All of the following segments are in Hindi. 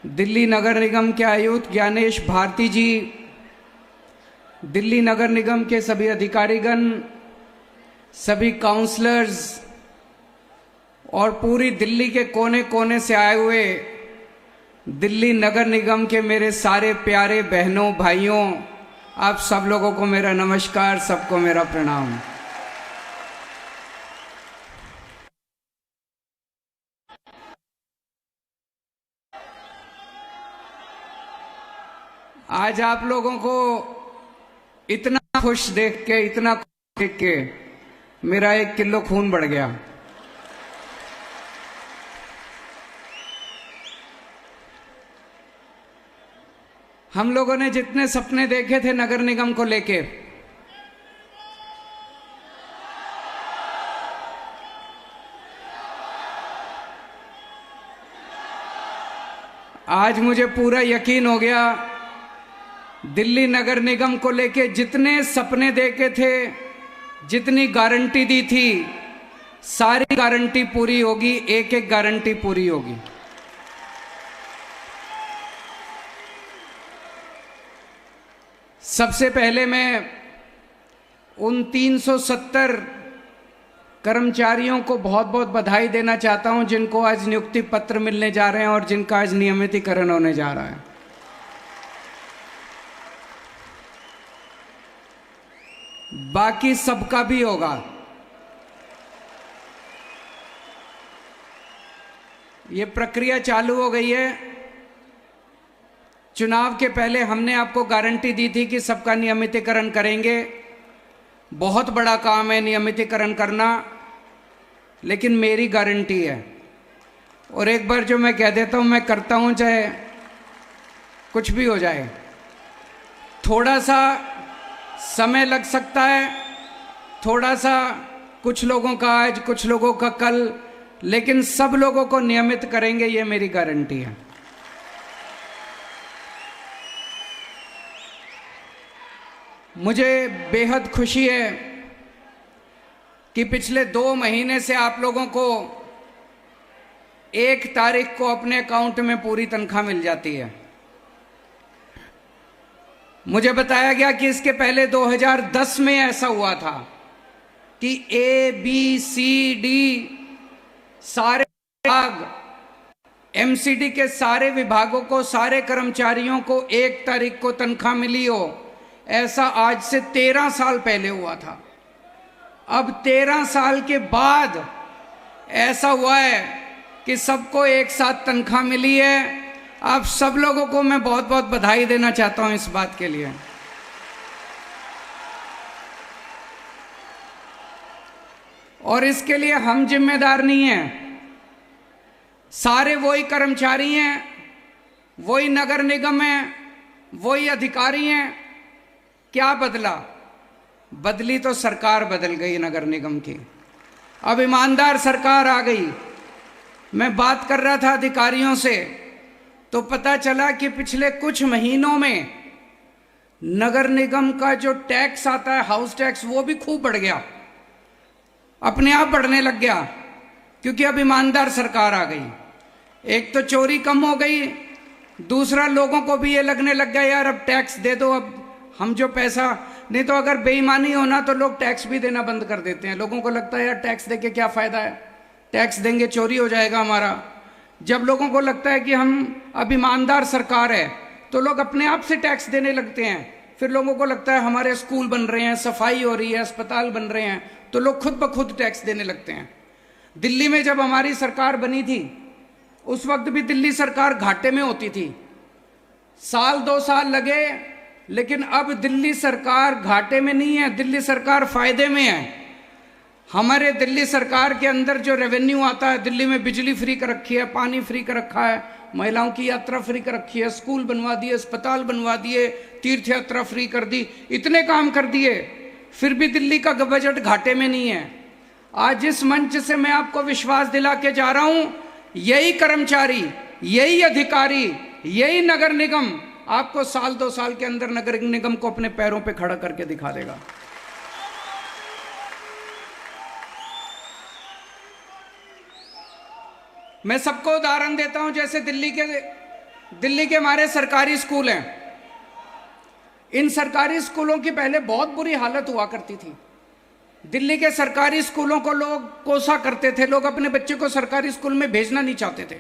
दिल्ली नगर निगम के आयुक्त ज्ञानेश भारती जी, दिल्ली नगर निगम के सभी अधिकारीगण, सभी काउंसलर्स और पूरी दिल्ली के कोने कोने से आए हुए दिल्ली नगर निगम के मेरे सारे प्यारे बहनों भाइयों, आप सब लोगों को मेरा नमस्कार, सबको मेरा प्रणाम। आज आप लोगों को इतना खुश देख के, इतना खुश देख के मेरा 1 किलो खून बढ़ गया। हम लोगों ने जितने सपने देखे थे नगर निगम को लेके, आज मुझे पूरा यकीन हो गया, दिल्ली नगर निगम को लेके जितने सपने देखे थे, जितनी गारंटी दी थी, सारी गारंटी पूरी होगी, एक एक गारंटी पूरी होगी। सबसे पहले मैं उन 370 कर्मचारियों को बहुत बहुत बधाई देना चाहता हूं जिनको आज नियुक्ति पत्र मिलने जा रहे हैं और जिनका आज नियमितीकरण होने जा रहा है। बाकी सबका भी होगा। ये प्रक्रिया चालू हो गई है। चुनाव के पहले हमने आपको गारंटी दी थी कि सबका नियमितीकरण करेंगे। बहुत बड़ा काम है नियमितीकरण करना, लेकिन मेरी गारंटी है। और एक बार जो मैं कह देता हूं, मैं करता हूं, चाहे कुछ भी हो जाए। थोड़ा सा समय लग सकता है, थोड़ा सा कुछ लोगों का आज, कुछ लोगों का कल, लेकिन सब लोगों को नियमित करेंगे, ये मेरी गारंटी है। मुझे बेहद खुशी है कि पिछले 2 महीने से आप लोगों को 1 तारीख को अपने अकाउंट में पूरी तनख्वाह मिल जाती है। मुझे बताया गया कि इसके पहले 2010 में ऐसा हुआ था कि ABCD सारे विभाग, MCD के सारे विभागों को, सारे कर्मचारियों को 1 तारीख को तनख्वाह मिली हो। ऐसा आज से 13 साल पहले हुआ था। अब 13 साल के बाद ऐसा हुआ है कि सबको एक साथ तनख्वाह मिली है। आप सब लोगों को मैं बहुत बहुत बधाई देना चाहता हूं इस बात के लिए। और इसके लिए हम जिम्मेदार नहीं हैं, सारे वही कर्मचारी हैं, वही नगर निगम है, वही अधिकारी हैं। क्या बदला? बदली तो सरकार बदल गई नगर निगम की। अब ईमानदार सरकार आ गई। मैं बात कर रहा था अधिकारियों से, तो पता चला कि पिछले कुछ महीनों में नगर निगम का जो टैक्स आता है, हाउस टैक्स, वो भी खूब बढ़ गया, अपने आप बढ़ने लग गया, क्योंकि अब ईमानदार सरकार आ गई। एक तो चोरी कम हो गई, दूसरा लोगों को भी ये लगने लग गया यार अब टैक्स दे दो, अब हम जो पैसा, नहीं तो अगर बेईमानी होना तो लोग टैक्स भी देना बंद कर देते हैं। लोगों को लगता है यार टैक्स देके क्या फायदा है, टैक्स देंगे चोरी हो जाएगा हमारा। जब लोगों को लगता है कि हम अब ईमानदार सरकार है, तो लोग अपने आप से टैक्स देने लगते हैं। फिर लोगों को लगता है हमारे स्कूल बन रहे हैं, सफाई हो रही है, अस्पताल बन रहे हैं, तो लोग खुद ब खुद टैक्स देने लगते हैं। दिल्ली में जब हमारी सरकार बनी थी, उस वक्त भी दिल्ली सरकार घाटे में होती थी। 1-2 साल लगे, लेकिन अब दिल्ली सरकार घाटे में नहीं है, दिल्ली सरकार फायदे में है। हमारे दिल्ली सरकार के अंदर जो रेवेन्यू आता है, दिल्ली में बिजली फ्री कर रखी है, पानी फ्री कर रखा है, महिलाओं की यात्रा फ्री कर रखी है, स्कूल बनवा दिए, अस्पताल बनवा दिए, तीर्थ यात्रा फ्री कर दी, इतने काम कर दिए, फिर भी दिल्ली का बजट घाटे में नहीं है। आज इस मंच से मैं आपको विश्वास दिला के जा रहा हूं, यही कर्मचारी, यही अधिकारी, यही नगर निगम आपको 1-2 साल के अंदर नगर निगम को अपने पैरों पे खड़ा करके दिखा देगा। मैं सबको उदाहरण देता हूं, जैसे दिल्ली के दिल्ली के हमारे सरकारी स्कूल हैं, इन सरकारी स्कूलों की पहले बहुत बुरी हालत हुआ करती थी। दिल्ली के सरकारी स्कूलों को लोग कोसा करते थे, लोग अपने बच्चे को सरकारी स्कूल में भेजना नहीं चाहते थे।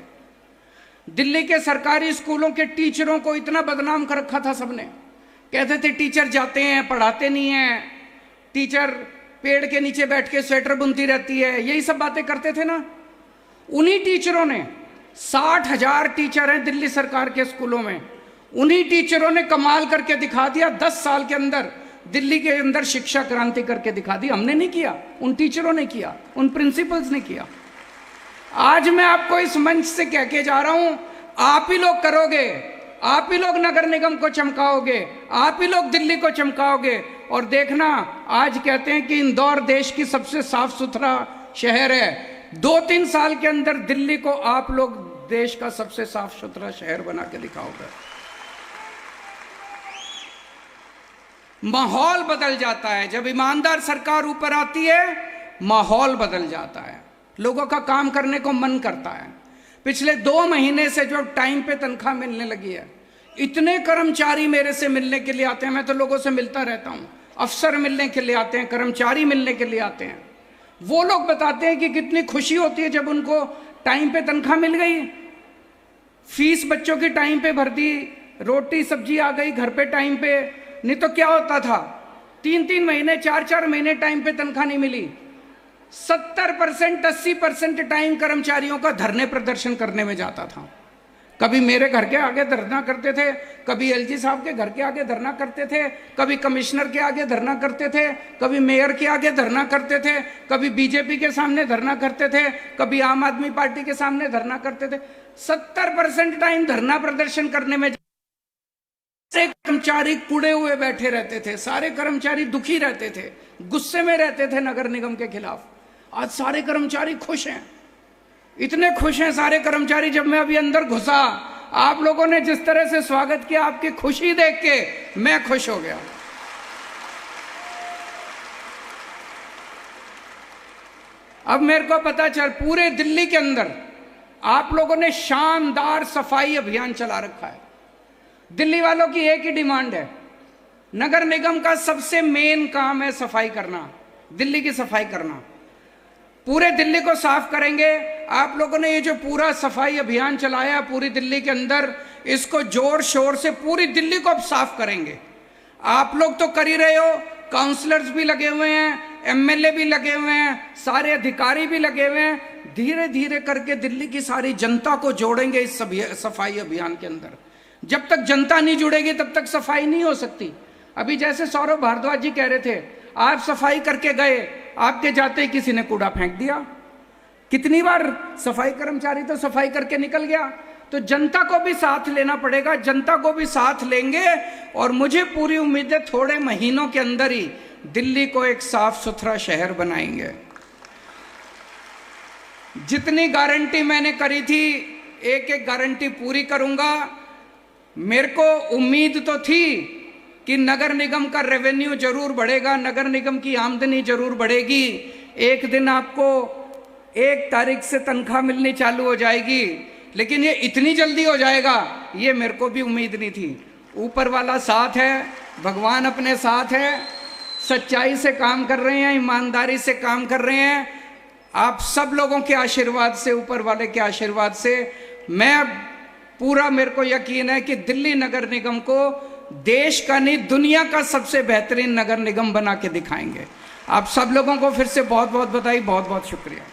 दिल्ली के सरकारी स्कूलों के टीचरों को इतना बदनाम कर रखा था सबने, कहते थे टीचर जाते हैं पढ़ाते नहीं हैं, टीचर पेड़ के नीचे बैठ के स्वेटर बुनती रहती है, यही सब बातें करते थे ना। उन्हीं टीचरों ने 60,000 टीचर हैं दिल्ली सरकार के स्कूलों में, उन्हीं टीचरों ने कमाल करके दिखा दिया। 10 साल के अंदर दिल्ली के अंदर शिक्षा क्रांति करके दिखा दी। हमने नहीं किया, उन टीचरों ने किया, उन प्रिंसिपल्स ने किया। आज मैं आपको इस मंच से कह के जा रहा हूं, आप ही लोग करोगे, आप ही लोग नगर निगम को चमकाओगे, आप ही लोग दिल्ली को चमकाओगे। और देखना, आज कहते हैं कि इंदौर देश की सबसे साफ सुथरा शहर है, 2-3 साल के अंदर दिल्ली को आप लोग देश का सबसे साफ सुथरा शहर बना के दिखाओगे। माहौल बदल जाता है जब ईमानदार सरकार ऊपर आती है, माहौल बदल जाता है, लोगों का काम करने को मन करता है। पिछले 2 महीने से जो टाइम पे तनख्वाह मिलने लगी है, इतने कर्मचारी मेरे से मिलने के लिए आते हैं, मैं तो लोगों से मिलता रहता हूं, अफसर मिलने के लिए आते हैं, कर्मचारी मिलने के लिए आते हैं। वो लोग बताते हैं कि कितनी खुशी होती है जब उनको टाइम पे तनख्वाह मिल गई, फीस बच्चों की टाइम पे भर दी, रोटी सब्जी आ गई घर पे टाइम पे। नहीं तो क्या होता था, 3-3 महीने 4-4 महीने टाइम पे तनख्वाह नहीं मिली। 70% 80% टाइम कर्मचारियों का धरने प्रदर्शन करने में जाता था। कभी मेरे घर के आगे धरना करते थे, कभी एलजी साहब के घर के आगे धरना करते थे, कभी कमिश्नर के आगे धरना करते थे, कभी मेयर के आगे धरना करते थे, कभी बीजेपी के सामने धरना करते थे, कभी आम आदमी पार्टी के सामने धरना करते थे। 70% टाइम धरना प्रदर्शन करने में सारे कर्मचारी कुड़े हुए बैठे रहते थे, सारे कर्मचारी दुखी रहते थे, गुस्से में रहते थे नगर निगम के खिलाफ। आज सारे कर्मचारी खुश हैं, इतने खुश हैं सारे कर्मचारी। जब मैं अभी अंदर घुसा, आप लोगों ने जिस तरह से स्वागत किया, आपकी खुशी देख के मैं खुश हो गया। अब मेरे को पता चल, पूरे दिल्ली के अंदर आप लोगों ने शानदार सफाई अभियान चला रखा है। दिल्ली वालों की एक ही डिमांड है, नगर निगम का सबसे मेन काम है सफाई करना, दिल्ली की सफाई करना। पूरे दिल्ली को साफ करेंगे। आप लोगों ने ये जो पूरा सफाई अभियान चलाया पूरी दिल्ली के अंदर, इसको जोर शोर से पूरी दिल्ली को अब साफ करेंगे। आप लोग तो कर ही रहे हो, काउंसलर्स भी लगे हुए हैं, एमएलए भी लगे हुए हैं, सारे अधिकारी भी लगे हुए हैं। धीरे धीरे करके दिल्ली की सारी जनता को जोड़ेंगे इस सफाई अभियान के अंदर। जब तक जनता नहीं जुड़ेगी तब तक सफाई नहीं हो सकती। अभी जैसे सौरभ भारद्वाज जी कह रहे थे, आप सफाई करके गए, आपके जाते ही किसी ने कूड़ा फेंक दिया। कितनी बार सफाई कर्मचारी तो सफाई करके निकल गया। तो जनता को भी साथ लेना पड़ेगा, जनता को भी साथ लेंगे और मुझे पूरी उम्मीद है थोड़े महीनों के अंदर ही दिल्ली को एक साफ सुथरा शहर बनाएंगे। जितनी गारंटी मैंने करी थी, एक एक गारंटी पूरी करूंगा। मेरे को उम्मीद तो थी कि नगर निगम का रेवेन्यू जरूर बढ़ेगा, नगर निगम की आमदनी जरूर बढ़ेगी, एक दिन आपको 1 तारीख से तनख्वाह मिलनी चालू हो जाएगी, लेकिन ये इतनी जल्दी हो जाएगा ये मेरे को भी उम्मीद नहीं थी। ऊपर वाला साथ है, भगवान अपने साथ है, सच्चाई से काम कर रहे हैं, ईमानदारी से काम कर रहे हैं। आप सब लोगों के आशीर्वाद से, ऊपर वाले के आशीर्वाद से मैं पूरा, मेरे को यकीन है कि दिल्ली नगर निगम को देश का नहीं दुनिया का सबसे बेहतरीन नगर निगम बना के दिखाएंगे। आप सब लोगों को फिर से बहुत बहुत बधाई, बहुत बहुत शुक्रिया।